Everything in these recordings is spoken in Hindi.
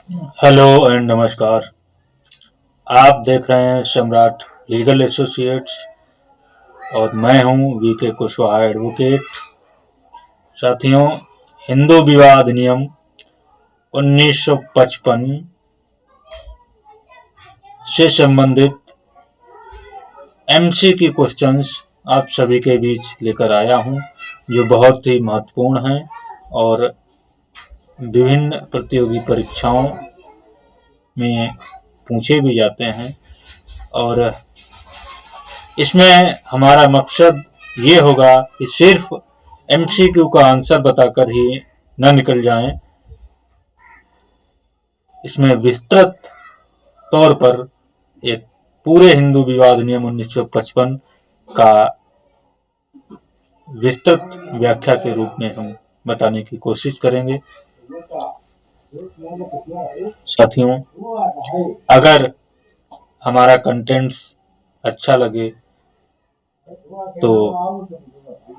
हेलो एंड नमस्कार। आप देख रहे हैं सम्राट लीगल एसोसिएट्स और मैं हूं वीके कुशवाहा एडवोकेट। साथियों, हिंदू विवाह अधिनियम 1955 से संबंधित एमसीक्यू क्वेश्चंस आप सभी के बीच लेकर आया हूं, जो बहुत ही महत्वपूर्ण हैं और विभिन्न प्रतियोगी परीक्षाओं में पूछे भी जाते हैं। और इसमें हमारा मकसद ये होगा कि सिर्फ एमसीक्यू का आंसर बताकर ही न निकल जाएं। इसमें विस्तृत तौर पर एक पूरे हिंदू विवाह अधिनियम 1955 का विस्तृत व्याख्या के रूप में हम बताने की कोशिश करेंगे। साथियों, अगर हमारा कंटेंट्स अच्छा लगे तो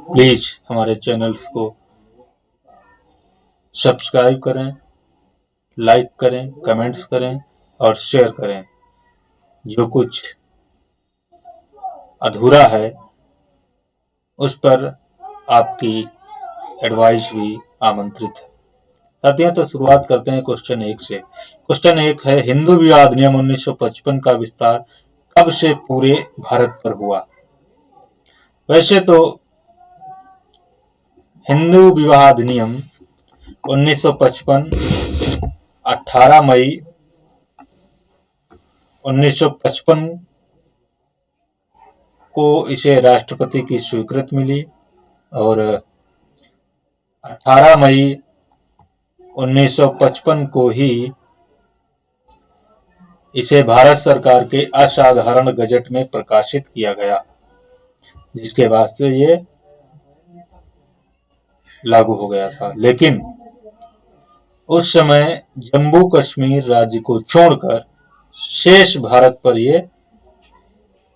प्लीज हमारे चैनल्स को सब्सक्राइब करें, लाइक करें, कमेंट्स करें और शेयर करें। जो कुछ अधूरा है उस पर आपकी एडवाइस भी आमंत्रित है। साथियों, तो शुरुआत करते हैं क्वेश्चन 1 से। क्वेश्चन 1 है, हिंदू विवाह अधिनियम 1955 का विस्तार कब से पूरे भारत पर हुआ? वैसे तो हिंदू विवाह अधिनियम 1955 18 मई 1955 को इसे राष्ट्रपति की स्वीकृति मिली और 18 मई 1955 को ही इसे भारत सरकार के असाधारण गजट में प्रकाशित किया गया, जिसके बाद से ये लागू हो गया था। लेकिन उस समय जम्मू कश्मीर राज्य को छोड़कर शेष भारत पर ये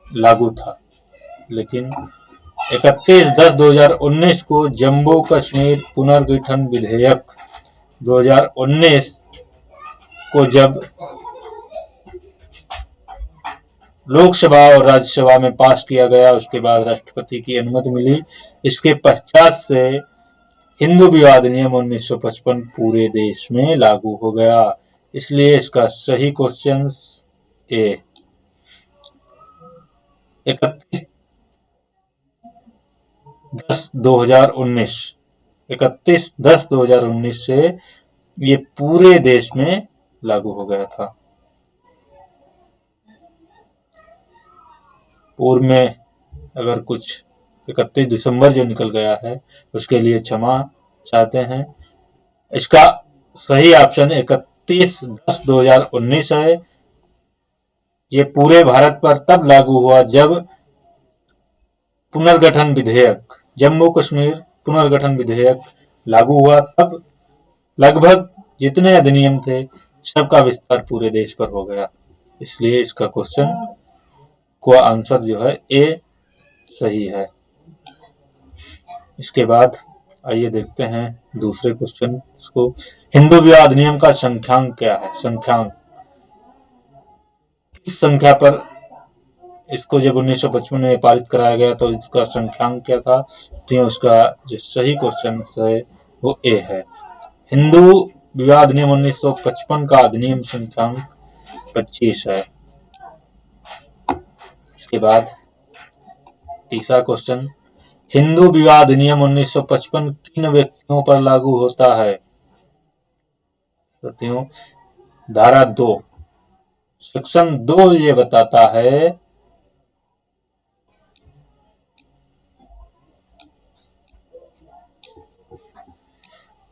लागू था। लेकिन 31/10/2019 को जम्मू कश्मीर पुनर्गठन विधेयक 2019 को जब लोकसभा और राज्यसभा में पास किया गया, उसके बाद राष्ट्रपति की अनुमति मिली। इसके पश्चात से हिंदू विवाह अधिनियम 1955 पूरे देश में लागू हो गया। इसलिए इसका सही क्वेश्चन ए 31/10/2019 31/10/2019 से ये पूरे देश में लागू हो गया था। पूर्व में अगर कुछ 31 दिसंबर जो निकल गया है उसके लिए क्षमा चाहते हैं। इसका सही ऑप्शन 31/10/2019 है। ये पूरे भारत पर तब लागू हुआ जब पुनर्गठन विधेयक, जम्मू कश्मीर पुनर्गठन विधेयक लागू हुआ। तब लगभग जितने अधिनियम थे सबका विस्तार पूरे देश पर हो गया। इसलिए इसका क्वेश्चन का आंसर जो है ए सही है। इसके बाद आइए देखते हैं दूसरे क्वेश्चन को। हिंदू विवाह अधिनियम का संख्यांक क्या है? संख्यांक किस संख्या पर इसको जब 1955 में पारित कराया गया तो इसका संख्यांक क्या था? तो उसका जो सही क्वेश्चन है वो ए है। हिंदू विवाह अधिनियम 1955 का अधिनियम संख्यांक 25 है। इसके बाद तीसरा क्वेश्चन, हिंदू विवाह अधिनियम 1955 किन व्यक्तियों पर लागू होता है? साथियों, धारा 2 सेक्शन 2 ये बताता है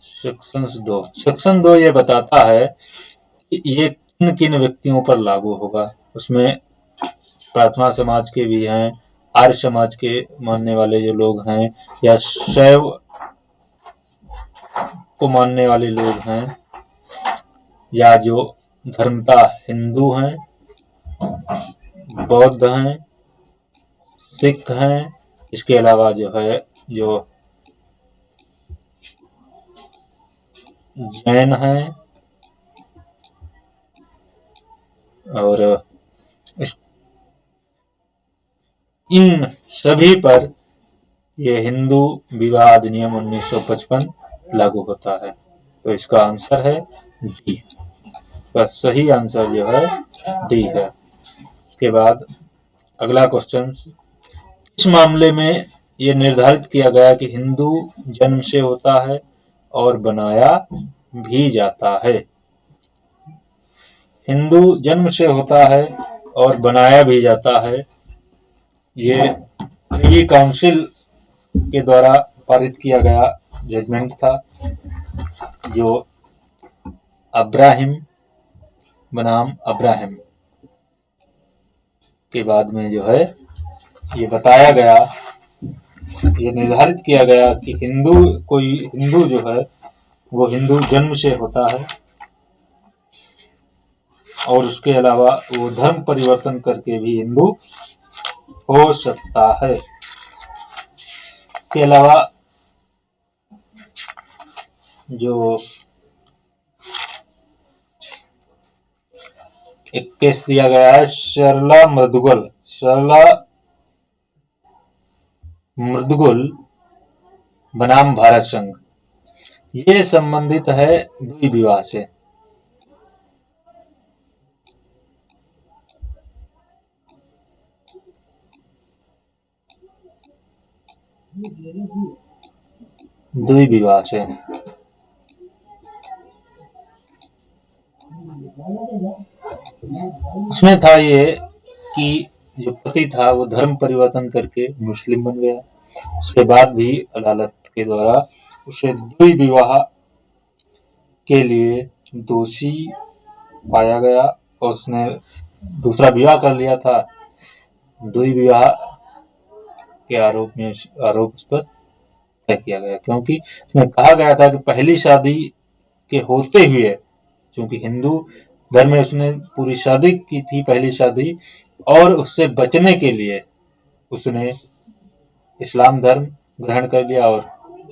सेक्शन 2 ये बताता है कि ये किन किन व्यक्तियों पर लागू होगा। उसमें प्रार्थना समाज के भी हैं, आर्य समाज के मानने वाले जो लोग हैं, या शैव को मानने वाले लोग हैं, या जो धर्मता हिंदू हैं, बौद्ध हैं, सिख हैं। इसके अलावा जो है जो जैन हैं, और इन सभी पर यह हिंदू विवाह अधिनियम 1955 लागू होता है। तो इसका आंसर है डी। का सही आंसर जो है डी है। इसके बाद अगला क्वेश्चन, इस मामले में यह निर्धारित किया गया कि हिंदू जन्म से होता है और बनाया भी जाता है। हिंदू जन्म से होता है और बनाया भी जाता है। ये प्रिवी काउंसिल के द्वारा पारित किया गया जजमेंट था, जो अब्राहिम बनाम अब्राहम के बाद में जो है ये बताया गया, ये निर्धारित किया गया कि कोई हिंदू जो है वो हिंदू जन्म से होता है और उसके अलावा वो धर्म परिवर्तन करके भी हिंदू हो सकता है। इसके अलावा जो एक केस दिया गया है सरला मृदुगुल बनाम भारत संघ, ये संबंधित है द्विविवाह से। द्विविवाह से उसमें था ये कि जो पति था वो धर्म परिवर्तन करके मुस्लिम बन गया। उसके बाद भी अदालत के द्वारा उसे द्विविवाह के लिए दोषी पाया गया और उसने दूसरा विवाह कर लिया था। द्विविवाह के आरोप उस पर तय किया गया, क्योंकि उसमें कहा गया था कि पहली शादी के होते हुए, क्योंकि हिंदू धर्म में उसने पूरी शादी की थी, पहली शादी, और उससे बचने के लिए उसने इस्लाम धर्म ग्रहण कर लिया और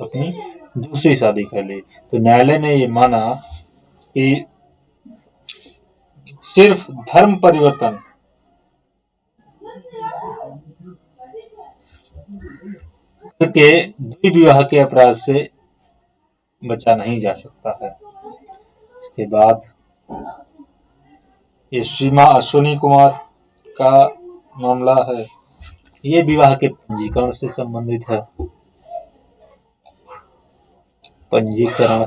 अपनी दूसरी शादी कर ली। तो न्यायालय ने ये माना कि सिर्फ धर्म परिवर्तन के द्विविवाह के अपराध से बचा नहीं जा सकता है। इसके बाद ये सीमा अश्विनी कुमार का मामला है, ये विवाह के पंजीकरण से संबंधित है। पंजीकरण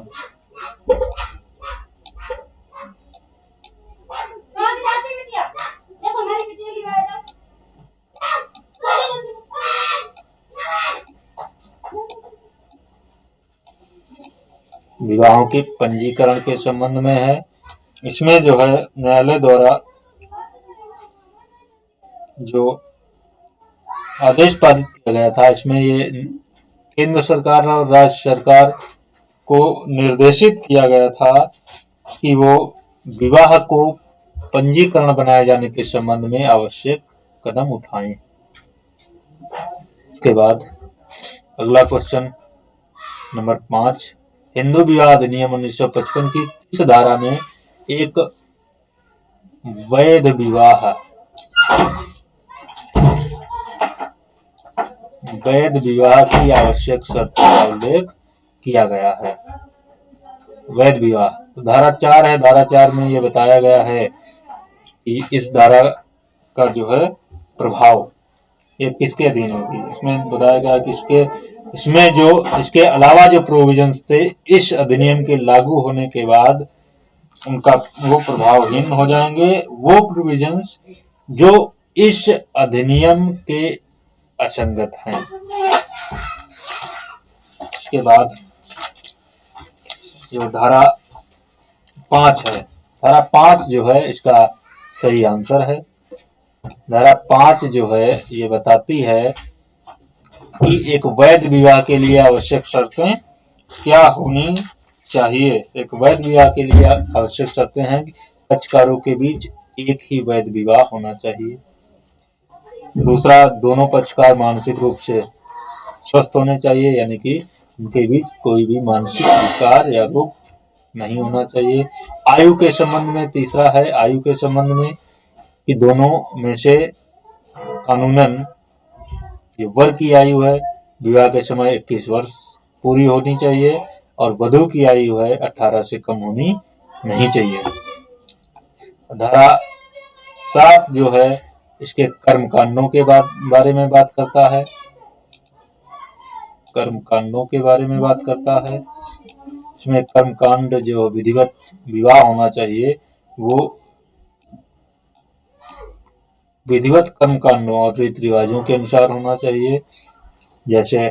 विवाहों के पंजीकरण के संबंध में है। इसमें जो है न्यायालय द्वारा जो आदेश पारित किया गया था, इसमें ये केंद्र सरकार और राज्य सरकार को निर्देशित किया गया था कि वो विवाह को पंजीकरण बनाए जाने के संबंध में आवश्यक कदम उठाएं। इसके बाद अगला क्वेश्चन नंबर 5, हिंदू विवाह अधिनियम 1955 की किस धारा में एक वैध विवाह की आवश्यक शर्तों का उल्लेख किया गया है? वैध विवाह तो धारा 4 है। धारा 4 में यह बताया गया है कि इस धारा का जो है प्रभाव ये किसके अधीन होगी। इसमें बताया गया कि इसके अलावा जो प्रोविजंस थे इस अधिनियम के लागू होने के बाद उनका वो प्रभावहीन हो जाएंगे, वो प्रोविजंस जो इस अधिनियम के असंगत हैं। इसके बाद जो धारा 5 है, धारा 5 जो है इसका सही आंसर है। धारा 5 जो है ये बताती है कि एक वैध विवाह के लिए आवश्यक शर्तें क्या होनी चाहिए। एक वैध विवाह के लिए आवश्यक शर्तें हैं कि पक्षकारों के बीच एक ही वैध विवाह होना चाहिए। दूसरा, दोनों पक्षकार मानसिक रूप से स्वस्थ होने चाहिए, यानी कि उनके बीच कोई भी मानसिक विकार या रोग नहीं होना चाहिए। आयु के संबंध में तीसरा है, आयु के संबंध में कि दोनों में से कानूनन जो वर की आयु है विवाह के समय 21 वर्ष पूरी होनी चाहिए और वधू की आयु है 18 से कम होनी नहीं चाहिए। धारा 7 जो है इसके कर्म कांडों के बारे में बात करता है। कर्म कांडों के बारे में बात करता है। इसमें कर्म कांड जो विधिवत विवाह होना चाहिए वो विधिवत कर्म कांडों और रीति रिवाजों के अनुसार होना चाहिए, जैसे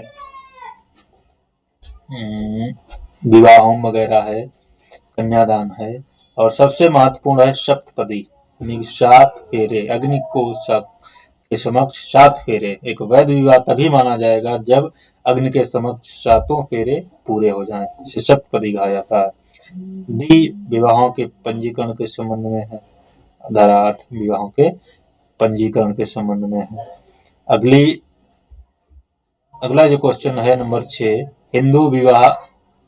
विवाह होम वगैरह है, कन्यादान है, और सबसे महत्वपूर्ण है सप्तपदी यानी 7 फेरे। अग्नि को के समक्ष 7 फेरे। एक वैध विवाह तभी माना जाएगा जब अग्नि के समक्ष 7 फेरे पूरे हो जाएं, इसे सप्तपदी कहा जाता है। डी विवाहों के पंजीकरण के संबंध में है। धारा 8 विवाहों के पंजीकरण के संबंध में है। अगला जो क्वेश्चन है नंबर 6, हिंदू विवाह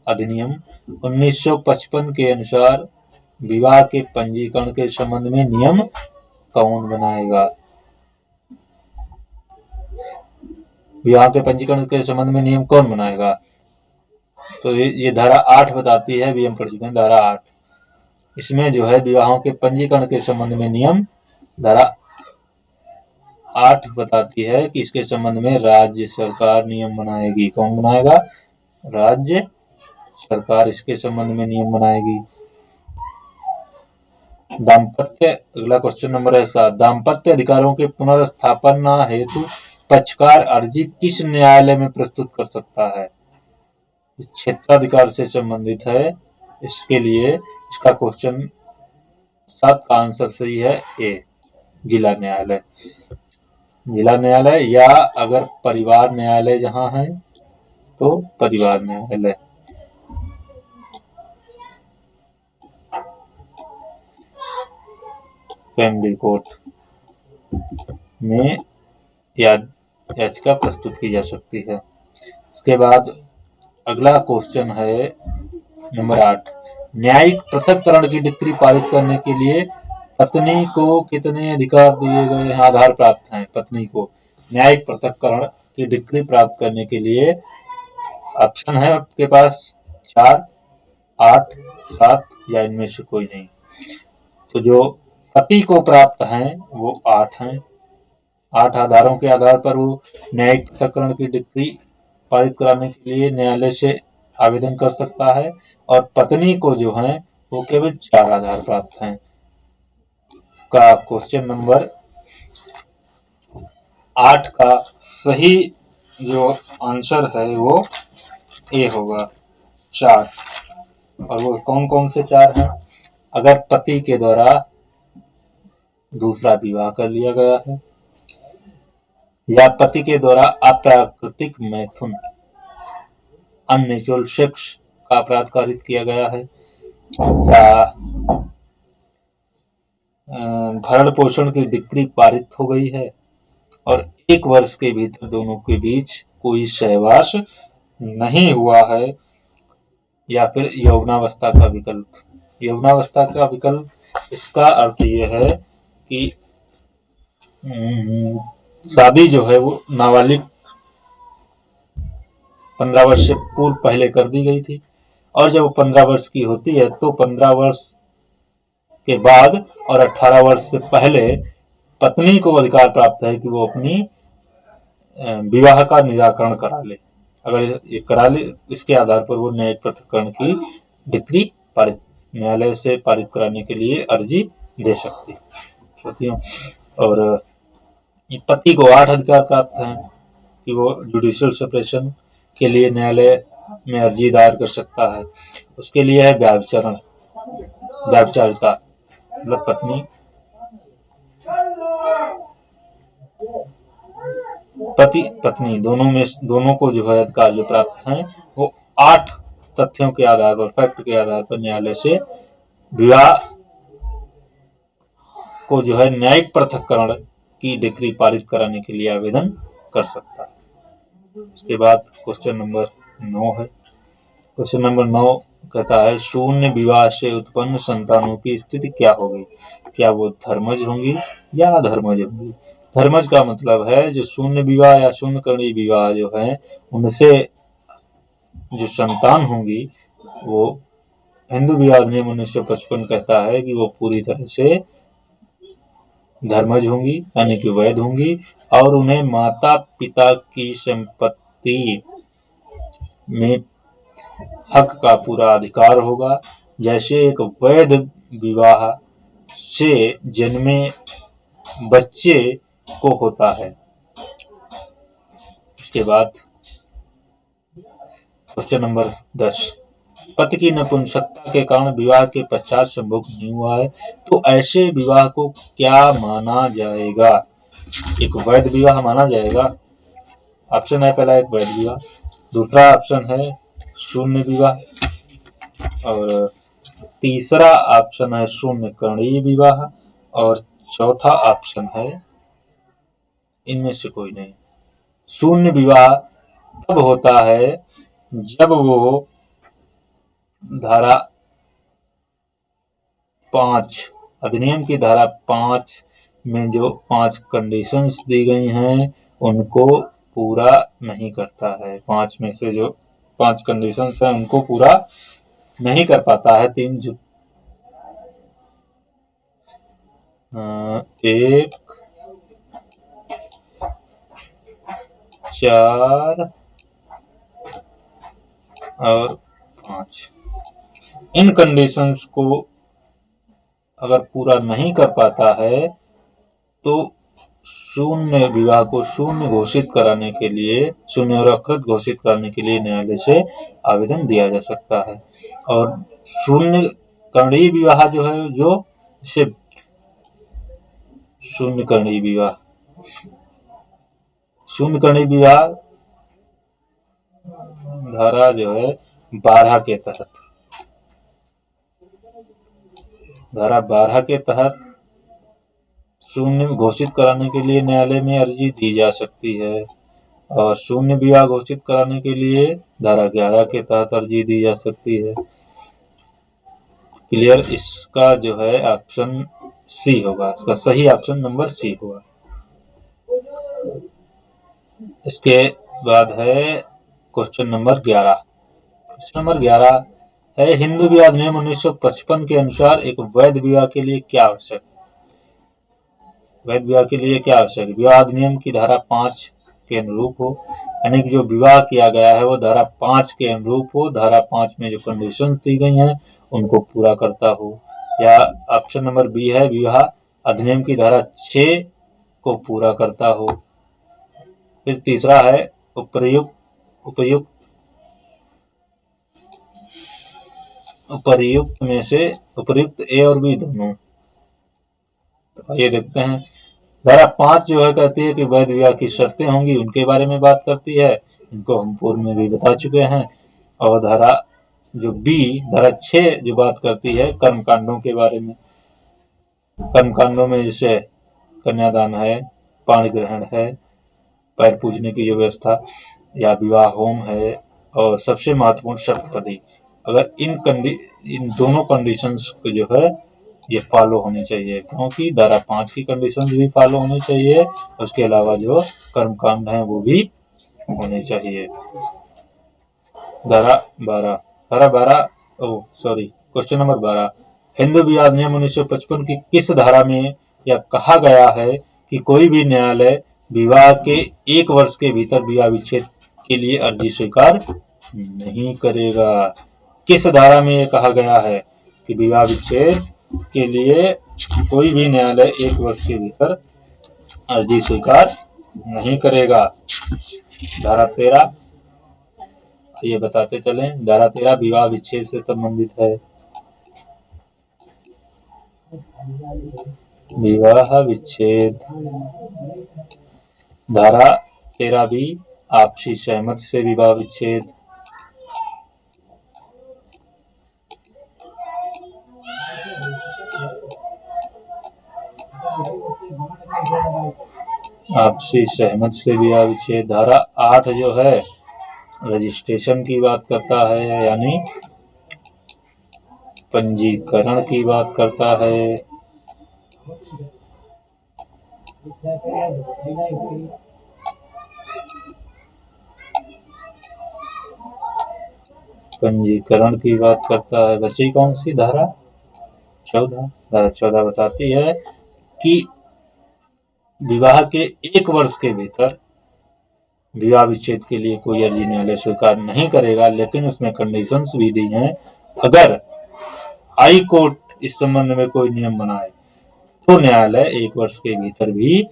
अधिनियम 1955 के अनुसार विवाह के पंजीकरण के संबंध में नियम कौन बनाएगा? विवाह के पंजीकरण के संबंध में नियम कौन बनाएगा? तो ये धारा 8 बताती है, भी हम पढ़ चुके हैं धारा 8। इसमें जो है विवाहों के पंजीकरण के संबंध में नियम धारा 8 बताती है कि इसके संबंध में राज्य सरकार नियम बनाएगी। कौन बनाएगा? राज्य सरकार इसके संबंध में नियम बनाएगी। दाम्पत्य, अगला क्वेश्चन नंबर है 7, दाम्पत्य अधिकारों के पुनर्स्थापन हेतु पक्षकार अर्जी किस न्यायालय में प्रस्तुत कर सकता है? क्षेत्राधिकार से संबंधित है, इसके लिए इसका क्वेश्चन 7 का आंसर सही है ए, जिला न्यायालय। जिला न्यायालय या अगर परिवार न्यायालय जहां है तो परिवार न्यायालय। फैमिली कोर्ट में याचिका प्रस्तुत की जा सकती है। उसके बाद अगला क्वेश्चन है नंबर 8, न्यायिक पृथक्करण की डिक्री पारित करने के लिए पत्नी को कितने अधिकार दिए गए हैं? आधार प्राप्त हैं पत्नी को न्यायिक पृथक्करण की डिक्री प्राप्त करने के लिए। ऑप्शन है आपके पास 4, 8, 7 या इनमें से कोई नहीं। तो जो पति को प्राप्त हैं वो 8 हैं। 8 आधारों के आधार पर वो न्यायिक पृथक्करण की डिक्री पारित कराने के लिए न्यायालय से आवेदन कर सकता है, और पत्नी को जो है वो केवल 4 आधार प्राप्त हैं। का क्वेश्चन नंबर 8 का सही जो आंसर है वो ए होगा, 4। और वो कौन कौन से 4 हैं? अगर पति के द्वारा दूसरा विवाह कर लिया गया है, या पति के द्वारा अप्राकृतिक मैथुन अननेचुरल सेक्स का अपराध कारित किया गया है, या भरण पोषण की डिक्री पारित हो गई है और 1 वर्ष के भीतर दोनों के बीच कोई सहवास नहीं हुआ है, या फिर यौवनावस्था का विकल्प। यौवनावस्था का विकल्प इसका अर्थ यह है कि शादी जो है वो नाबालिग 15 वर्ष से पूर्व पहले कर दी गई थी, और जब 15 वर्ष की होती है तो 15 वर्ष के बाद और 18 वर्ष से पहले पत्नी को अधिकार प्राप्त है कि वो अपनी विवाह का निराकरण करा ले। अगर ये करा ले, इसके आधार पर वो न्यायिक पृथक्करण की डिक्री पारित न्यायालय से पारित कराने के लिए अर्जी दे सकती है। और पति को 8 अधिकार प्राप्त हैं कि वो जुडिशियल सेपरेशन के लिए न्यायालय में अर्जी दायर कर सकता है। उसके लिए है व्याभिचारिता, मतलब पति पत्नी दोनों को जो है अधिकार जो प्राप्त हैं वो 8 तथ्यों के आधार पर, फैक्ट के आधार पर न्यायालय से विवाह को जो है न्यायिक पृथक्करण की डिक्री पारित कराने के लिए आवेदन कर सकता है। उसके बाद क्वेश्चन नंबर 9 है। क्वेश्चन नंबर 9 कहता है शून्य विवाह से उत्पन्न संतानों की स्थिति क्या होगी, क्या वो धर्मज होंगी या अधर्मज होंगी। धर्मज का मतलब है जो शून्य विवाह या शून्य कर्ण विवाह जो है उनसे जो संतान होंगी वो हिंदू विवाह अधिनियम 1955 कहता है कि वो पूरी तरह से धर्मज होंगी यानी कि वैध होंगी और उन्हें माता पिता की संपत्ति में हक का पूरा अधिकार होगा, जैसे एक वैध विवाह से जन्मे बच्चे को होता है। इसके बाद क्वेश्चन नंबर 10, पति की नपुंसकता के कारण विवाह के पश्चात संभोग नहीं हुआ है तो ऐसे विवाह को क्या माना जाएगा। एक वैध विवाह माना जाएगा। ऑप्शन है पहला एक वैध विवाह, दूसरा ऑप्शन है शून्य विवाह और तीसरा ऑप्शन है शून्य करणीय विवाह और चौथा ऑप्शन है इनमें से कोई नहीं। शून्य विवाह तब होता है जब वो धारा 5 अधिनियम की धारा 5 में जो 5 कंडीशंस दी गई हैं उनको पूरा नहीं करता है। 5 में से जो 5 कंडीशंस हैं उनको पूरा नहीं कर पाता है। 1 4 और 5 इन कंडीशंस को अगर पूरा नहीं कर पाता है तो शून्य विवाह को शून्य घोषित कराने के लिए, शून्य और अकृत घोषित कराने के लिए न्यायालय से आवेदन दिया जा सकता है। और शून्य करणीय विवाह जो है जो से शून्य करणीय विवाह धारा जो है 12 के तहत, धारा 12 के तहत शून्य घोषित कराने के लिए न्यायालय में अर्जी दी जा सकती है और शून्य विवाह घोषित कराने के लिए धारा 11 के तहत अर्जी दी जा सकती है। क्लियर। इसका जो है ऑप्शन सी होगा, इसका सही ऑप्शन नंबर सी होगा। इसके बाद है क्वेश्चन नंबर 11। क्वेश्चन नंबर 11 है हिंदू विवाह अधिनियम 1955 के अनुसार एक वैध विवाह के लिए क्या आवश्यक। वैध विवाह के लिए क्या आवश्यक, विवाह अधिनियम की धारा 5 के अनुरूप हो, यानी कि जो विवाह किया गया है वो धारा 5 के अनुरूप हो, धारा 5 में जो कंडीशन दी गई हैं उनको पूरा करता हो, या ऑप्शन नंबर बी है विवाह अधिनियम की धारा 6 को पूरा करता हो। फिर तीसरा है उपर्युक्त में से उपर्युक्त ए और बी दोनों। ये देखते हैं धारा 5 जो है कहती है कि वैध विवाह की शर्तें होंगी, उनके बारे में बात करती है, इनको हम पूर्व में भी बता चुके हैं। और धारा जो बी धारा 6 जो बात करती है कर्मकांडों के बारे में। कर्मकांडों में जैसे कन्यादान है, पाणी ग्रहण है, पैर पूजने की जो व्यवस्था, या विवाह होम है, और सबसे महत्वपूर्ण सप्तपदी। अगर इन दोनों कंडीशंस को जो है ये फॉलो होनी चाहिए, क्योंकि धारा 5 की कंडीशन भी फॉलो होनी चाहिए, उसके अलावा जो कर्मकांड है वो भी होने चाहिए। धारा 12 क्वेश्चन नंबर 12, हिंदू विवाह अधिनियम 1955 की किस धारा में यह कहा गया है कि कोई भी न्यायालय विवाह के 1 वर्ष के भीतर विवाह विच्छेद के लिए अर्जी स्वीकार नहीं करेगा। किस धारा में यह कहा गया है कि विवाह विच्छेद के लिए कोई भी न्यायालय 1 वर्ष के भीतर अर्जी स्वीकार नहीं करेगा। धारा 13, ये बताते चलें, धारा 13 विवाह विच्छेद से संबंधित है। विवाह विच्छेद धारा 13 भी आपसी सहमति से विवाह विच्छेद। आपसी सहमति से विवाह विच्छेद। धारा 8 जो है रजिस्ट्रेशन की बात करता है, यानी पंजीकरण की बात करता है। पंजीकरण की बात करता है। बची कौन सी धारा? 14। धारा 14 बताती है कि विवाह के 1 वर्ष के भीतर विवाह विच्छेद के लिए कोई अर्जी न्यायालय स्वीकार नहीं करेगा, लेकिन उसमें कंडीशंस भी दी हैं। अगर हाई कोर्ट इस संबंध में कोई नियम बनाए तो न्यायालय 1 वर्ष के भीतर भी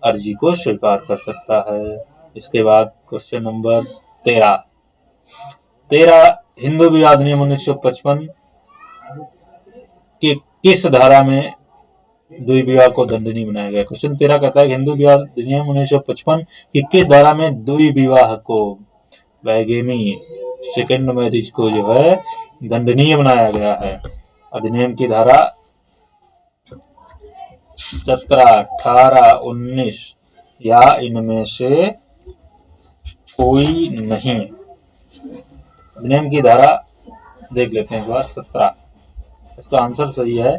अर्जी को स्वीकार कर सकता है। इसके बाद क्वेश्चन नंबर 13 हिंदू विवाह अधिनियम 1955 के किस धारा में द्वि विवाह को दंडनीय बनाया गया? क्वेश्चन 13 कहता है हिंदू विवाह अधिनियम 1955 की किस धारा में द्वि विवाह को, बैगेमी, सेकेंड मैरिज को जो है दंडनीय बनाया गया है? अधिनियम की धारा 17, 18, 19 या इनमें से कोई नहीं। अधिनियम की धारा देख लेते हैं एक बार। 17, इसका आंसर सही है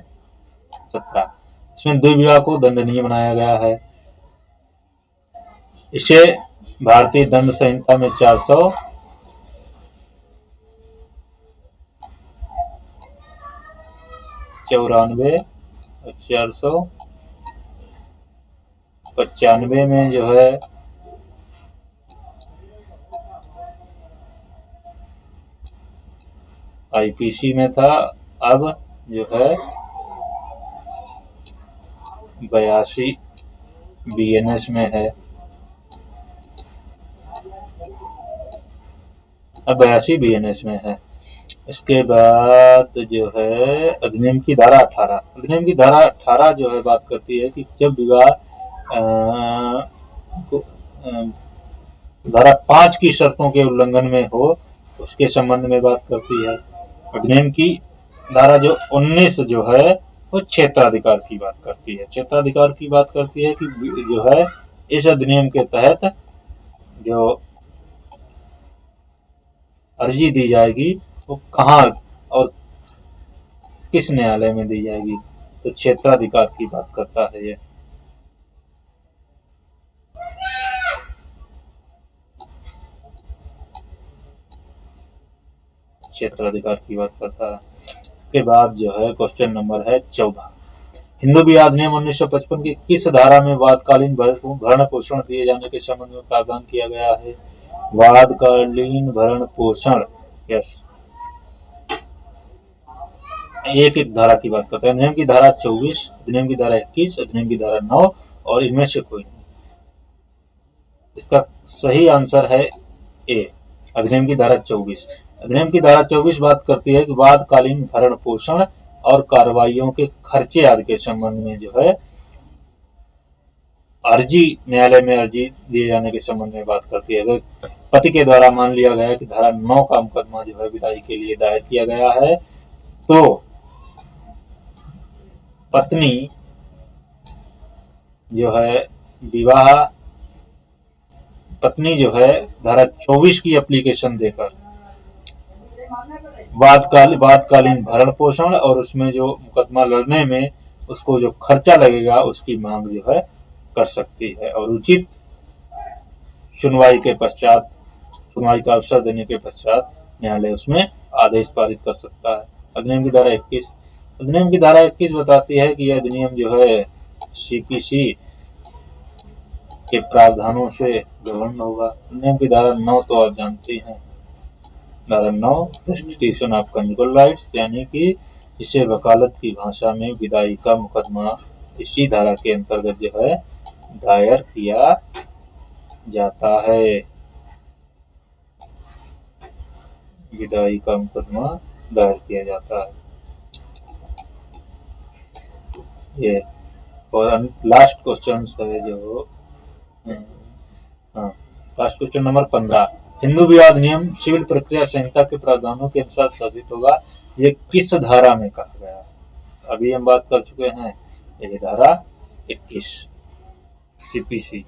17। इसमें द्वि विवाह को दंडनीय बनाया गया है। इसे भारतीय दंड संहिता में 494, 495 में जो है आईपीसी में था, अब जो है 82 बीएनएस में है। अब 82 बीएनएस में है। इसके बाद जो है अधिनियम की धारा 18। अधिनियम की धारा 18 जो है बात करती है कि जब विवाह धारा 5 की शर्तों के उल्लंघन में हो उसके संबंध में बात करती है। अधिनियम की धारा जो 19 जो है वो क्षेत्राधिकार की बात करती है। क्षेत्राधिकार की बात करती है कि जो है इस अधिनियम के तहत जो अर्जी दी जाएगी वो कहाँ और किस न्यायालय में दी जाएगी, तो क्षेत्राधिकार की बात करता है ये। क्षेत्राधिकार की बात करता है। इसके बाद जो है क्वेश्चन नंबर है 14 हिंदू विवाह अधिनियम 1955 की किस धारा में वादकालीन भरण पोषण दिए जाने के संबंध में प्रावधान किया गया है? वादकालीन भरण पोषण, यस, एक एक धारा की बात करते हैं। अधिनियम की धारा 24, अधिनियम की धारा 21, अधिनियम की धारा 9 और इनमें से कोई नहीं। इसका सही आंसर है ए, अधिनियम की धारा 24। अधिनियम की धारा 24 बात करती है कि वादकालीन भरण पोषण और कार्रवाइयों के खर्चे आदि के संबंध में जो है अर्जी न्यायालय में अर्जी दिए जाने के संबंध में बात करती है। अगर पति के द्वारा मान लिया गया कि धारा 9 का मुकदमा जो है विदाई के लिए दायर किया गया है तो पत्नी जो है धारा 24 की एप्लीकेशन देकर वादकालीन भरण पोषण और उसमें जो मुकदमा लड़ने में उसको जो खर्चा लगेगा उसकी मांग जो है कर सकती है और उचित सुनवाई का अवसर देने के पश्चात न्यायालय उसमें आदेश पारित कर सकता है। अधिनियम की धारा 21 बताती है कि यह अधिनियम जो है सीपीसी के प्रावधानों से गवर्न होगा। अधिनियम की धारा 9 तो आप जानते हैं, धारा 9 रेस्ट्रिक्शन ऑफ कंजुगल राइट्स, यानी कि इसे वकालत की भाषा में विदाई का मुकदमा इसी धारा के अंतर्गत जो है दायर किया जाता है। विदाई का मुकदमा दायर किया जाता है ये। और लास्ट क्वेश्चन है जो लास्ट क्वेश्चन नंबर 15 हिंदू विवाह अधिनियम सिविल प्रक्रिया संहिता के प्रावधानों के अनुसार साधित होगा। ये किस धारा में कहा गया? अभी हम बात कर चुके हैं, ये धारा 21 सीपीसी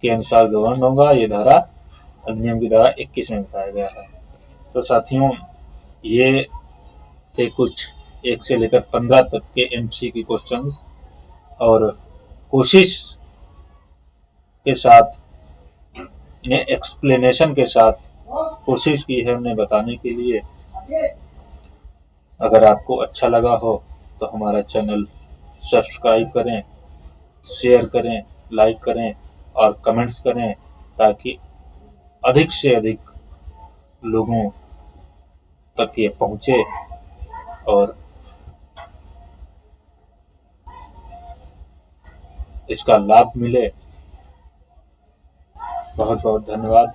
के अनुसार गवर्न होगा। ये धारा अधिनियम की धारा 21 में बताया गया है। तो साथियों ये थे कुछ 1 से लेकर 15 तक के एमसीक्यू क्वेश्चंस, और कोशिश के साथ इन्हें एक्सप्लेनेशन के साथ कोशिश की है उन्हें बताने के लिए। अगर आपको अच्छा लगा हो तो हमारा चैनल सब्सक्राइब करें, शेयर करें, लाइक करें और कमेंट्स करें, ताकि अधिक से अधिक लोगों तक ये पहुंचे और इसका लाभ मिले। बहुत बहुत धन्यवाद।